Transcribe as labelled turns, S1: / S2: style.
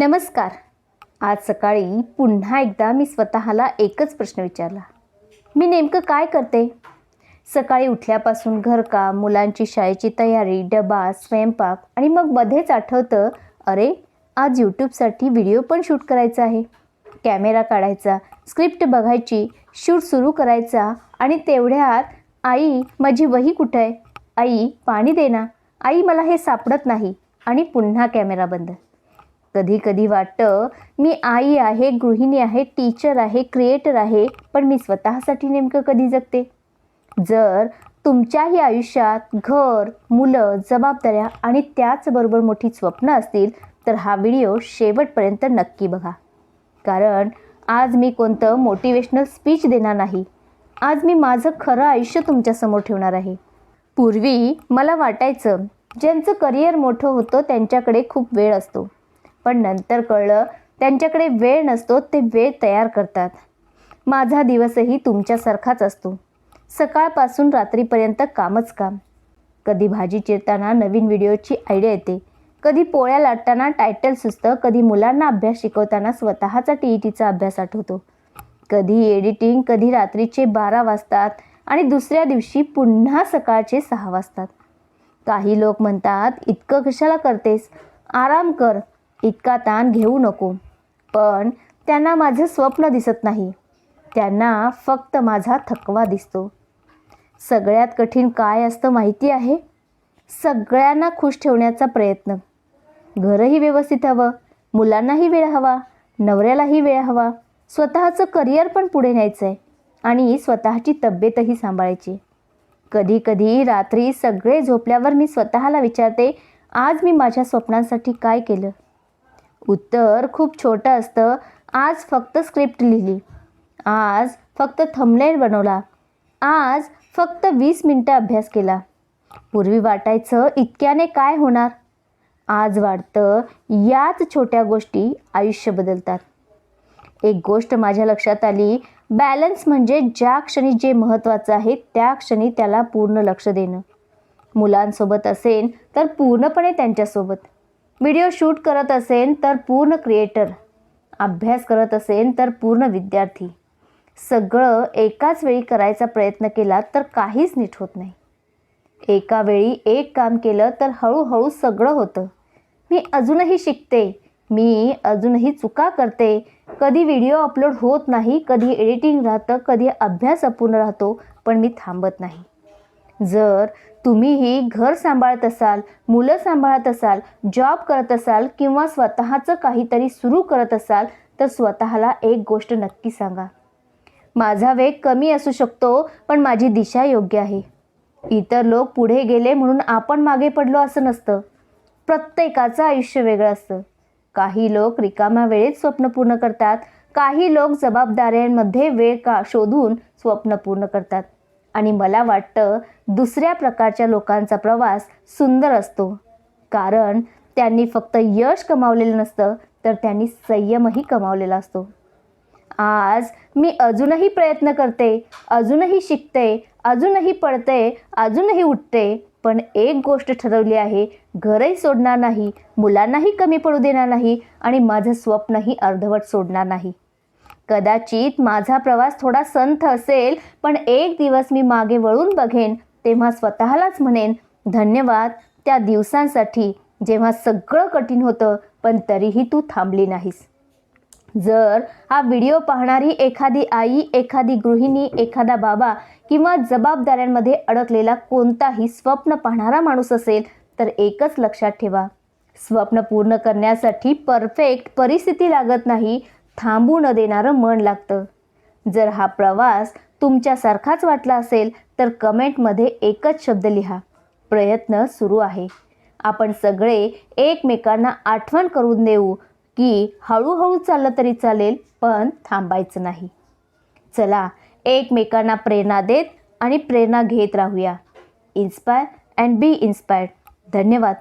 S1: नमस्कार. आज सकाळी पुन्हा एकदा मी स्वतःला एकच प्रश्न विचारला. मी नेमकं काय करते? सकाळी उठल्यापासून घरकाम, मुलांची शाळेची तयारी, डबा, स्वयंपाक आणि मग मध्येच आठवतं, अरे आज यूट्यूबसाठी व्हिडिओ पण शूट करायचा आहे. कॅमेरा काढायचा, स्क्रिप्ट बघायची, शूट सुरू करायचा आणि तेवढ्यात आई माझी वही कुठं आहे? आई पाणी दे ना. आई मला हे सापडत नाही. आणि पुन्हा कॅमेरा बंद. कधी कधी वाटतं मी आई आहे, गृहिणी आहे, टीचर आहे, क्रिएटर आहे, पण मी स्वतःसाठी नेमकं कधी जगते? जर तुमच्याही आयुष्यात घर, मुलं, जबाबदाऱ्या आणि त्याचबरोबर मोठी स्वप्न असतील तर हा व्हिडिओ शेवटपर्यंत नक्की बघा. कारण आज मी कोणतं मोटिवेशनल स्पीच देणार नाही. आज मी माझं खरं आयुष्य तुमच्यासमोर ठेवणार आहे. पूर्वी मला वाटायचं ज्यांचं करिअर मोठं होतं त्यांच्याकडे खूप वेळ असतो, पण नंतर कळलं त्यांच्याकडे वेळ नसतो, ते वेळ तयार करतात. माझा दिवसही तुमच्यासारखाच असतो. सकाळपासून रात्रीपर्यंत कामच काम. कधी भाजी चिरताना नवीन व्हिडिओची आयडिया येते, कधी पोळ्या लाटताना टायटल सुचतं, कधी मुलांना अभ्यास शिकवताना स्वतःचा TETचा अभ्यास आठवतो, कधी एडिटिंग, कधी रात्रीचे 12 वाजतात आणि दुसऱ्या दिवशी पुन्हा सकाळचे 6 वाजतात. काही लोक म्हणतात, इतकं कशाला करतेस, आराम कर, इतका ताण घेऊ नको. पण त्यांना माझं स्वप्न दिसत नाही. त्यांना फक्त माझा थकवा दिसतो. सगळ्यात कठीण काय असतं माहिती आहे? सगळ्यांना खुश ठेवण्याचा प्रयत्न. घरही व्यवस्थित हवं, मुलांनाही वेळ हवा, नवऱ्यालाही वेळ हवा, स्वतःचं करिअर पण पुढे न्यायचं आहे आणि स्वतःची तब्येतही सांभाळायची. कधी कधी रात्री सगळे झोपल्यावर मी स्वतःला विचारते, आज मी माझ्या स्वप्नांसाठी काय केलं? उत्तर खूप छोटं असतं. आज फक्त स्क्रिप्ट लिहिली, आज फक्त थंबनेल बनवला, आज फक्त 20 मिनिटं अभ्यास केला. पूर्वी वाटायचं इतक्याने काय होणार? आज वाटतं याच छोट्या गोष्टी आयुष्य बदलतात. एक गोष्ट माझ्या लक्षात आली, बॅलन्स म्हणजे ज्या क्षणी जे महत्त्वाचं आहे त्या क्षणी त्याला पूर्ण लक्ष देणं. मुलांसोबत असेल तर पूर्णपणे त्यांच्यासोबत, व्हिडिओ शूट करत असेल तर पूर्ण क्रिएटर, अभ्यास करत असेल तर पूर्ण विद्यार्थी. सगळं एकाच वेळी करायचा प्रयत्न केला तर काहीच नीट होत नाही. एका वेळी एक काम केलं तर हळूहळू सगळं होतं. मी अजूनही शिकते, मी अजूनही चुका करते. कधी व्हिडिओ अपलोड होत नाही, कधी एडिटिंग राहतं, कधी अभ्यास अपूर्ण राहतो, पण मी थांबत नाही. जर तुम्हीही घर सांभाळत असाल, मुलं सांभाळत असाल, जॉब करत असाल किंवा स्वतःचं काहीतरी सुरू करत असाल तर स्वतःला एक गोष्ट नक्की सांगा, माझा वेग कमी असू शकतो पण माझी दिशा योग्य आहे. इतर लोक पुढे गेले म्हणून आपण मागे पडलो असं नसतं. प्रत्येकाचं आयुष्य वेगळं असतं. काही लोक रिकाम्या वेळेत स्वप्न पूर्ण करतात, काही लोक जबाबदाऱ्यांमध्ये वेळ शोधून स्वप्न पूर्ण करतात. आणि मला वाटतं दुसऱ्या प्रकारच्या लोकांचा प्रवास सुंदर असतो, कारण त्यांनी फक्त यश कमावलेलं नसतं तर त्यांनी संयमही कमावलेला असतो. आज मी अजूनही प्रयत्न करते, अजूनही शिकते, अजूनही पडते, अजूनही उठते, पण एक गोष्ट ठरवली आहे, घरही सोडणार नाही, मुलांनाही कमी पडू देणार नाही आणि माझं स्वप्नही अर्धवट सोडणार नाही. कदाचित माझा प्रवास थोडा संथ असेल, पण एक दिवस मी मागे वळून बघेन तेव्हा स्वतःलाच म्हणेन, धन्यवाद त्या दिवसांसाठी जेव्हा सगळं कठीण होतं पण तरीही तू थांबली नाहीस. जर हा व्हिडिओ पाहणारी एखादी आई, एखादी गृहिणी, एखादा बाबा किंवा जबाबदाऱ्यांमध्ये अडकलेला कोणताही स्वप्न पाहणारा माणूस असेल तर एकच लक्षात ठेवा, स्वप्न पूर्ण करण्यासाठी परफेक्ट परिस्थिती लागत नाही, थांबू न देणारं मन लागतं. जर हा प्रवास तुमच्यासारखाच वाटला असेल तर कमेंटमध्ये एकच शब्द लिहा, प्रयत्न सुरू आहे. आपण सगळे एकमेकांना आठवण करून देऊ की हळूहळू चाललं तरी चालेल, पण थांबायचं नाही. चला एकमेकांना प्रेरणा देत आणि प्रेरणा घेत राहूया. Inspire and be inspired. धन्यवाद.